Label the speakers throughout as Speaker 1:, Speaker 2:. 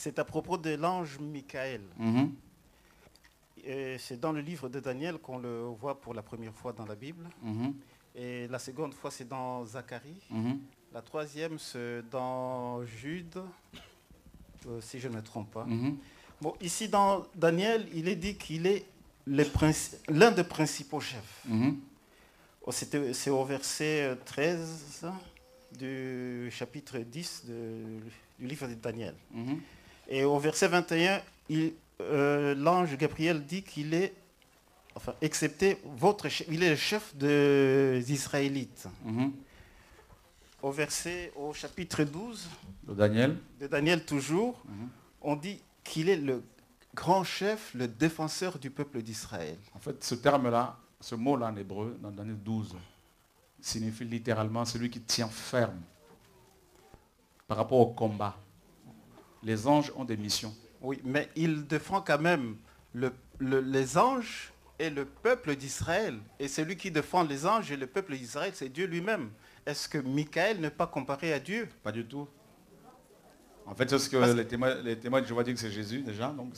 Speaker 1: C'est à propos de l'ange Michael.
Speaker 2: Mhm.
Speaker 1: Et c'est dans le livre de Daniel qu'on le voit pour la première fois dans la Bible.
Speaker 2: Mhm.
Speaker 1: Et la seconde fois, c'est dans Zacharie.
Speaker 2: Mhm.
Speaker 1: La troisième, c'est dans Jude, si je ne me trompe pas.
Speaker 2: Mhm.
Speaker 1: Bon, ici, dans Daniel, il est dit qu'il est l'un des principaux chefs.
Speaker 2: Mhm.
Speaker 1: C'est au verset 13 du chapitre 10 du livre de Daniel.
Speaker 2: Mhm.
Speaker 1: Et au verset 21, l'ange Gabriel dit qu'il est, enfin, excepté votre chef, il est le chef des Israélites.
Speaker 2: Mhm.
Speaker 1: Au chapitre 12
Speaker 2: De Daniel.
Speaker 1: de Daniel toujours,
Speaker 2: Mhm.
Speaker 1: on dit qu'il est le grand chef, le défenseur du peuple d'Israël.
Speaker 2: En fait, ce terme-là, ce mot-là en hébreu, dans Daniel 12, signifie littéralement celui qui tient ferme par rapport au combat. Les anges ont des missions.
Speaker 1: Oui, mais il défend quand même les anges et le peuple d'Israël. Et celui qui défend les anges et le peuple d'Israël, c'est Dieu lui-même. Est-ce que Michael n'est pas comparé à Dieu?
Speaker 2: Pas du tout. En fait, c'est ce que les témoins de Jéhovah disent que c'est Jésus déjà. Donc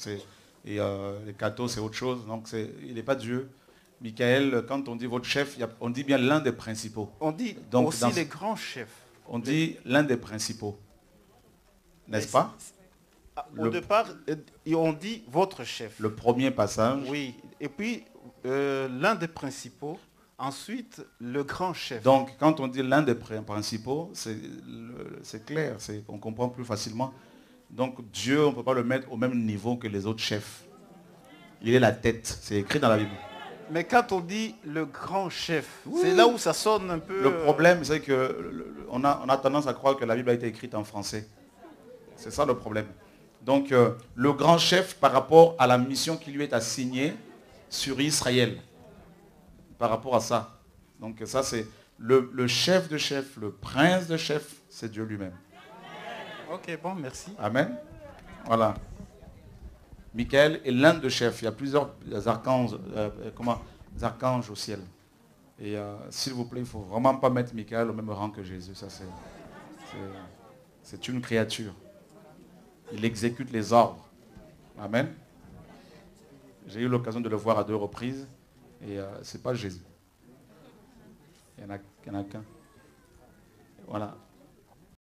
Speaker 2: et les cathos, c'est autre chose. Donc il n'est pas Dieu. Michael, quand on dit votre chef, on dit bien l'un des principaux.
Speaker 1: On dit
Speaker 2: Donc,
Speaker 1: aussi les grands chefs.
Speaker 2: On dit l'un des principaux. N'est-ce pas?
Speaker 1: Au départ, on dit votre chef.
Speaker 2: Le premier passage.
Speaker 1: Oui. Et puis, l'un des principaux. Ensuite, le grand chef.
Speaker 2: Donc, quand on dit l'un des principaux, c'est clair, on comprend plus facilement. Donc, Dieu, on ne peut pas le mettre au même niveau que les autres chefs. Il est la tête, c'est écrit dans la Bible.
Speaker 1: Mais quand on dit le grand chef, oui, c'est là où ça sonne un peu...
Speaker 2: Le problème, c'est qu'on a tendance à croire que la Bible a été écrite en français. C'est ça le problème. Donc, le grand chef par rapport à la mission qui lui est assignée sur Israël. Par rapport à ça. Donc ça, c'est le chef de chef, le prince de chef, c'est Dieu lui-même.
Speaker 1: Ok, bon, merci.
Speaker 2: Amen. Voilà. Michael est l'un des chefs. Il y a plusieurs archanges, archanges au ciel. Et s'il vous plaît, il ne faut vraiment pas mettre Michael au même rang que Jésus. Ça, c'est une créature. Il exécute les ordres. Amen. J'ai eu l'occasion de le voir à 2 reprises. Et ce n'est pas Jésus. Il n'y en a qu'un. Voilà.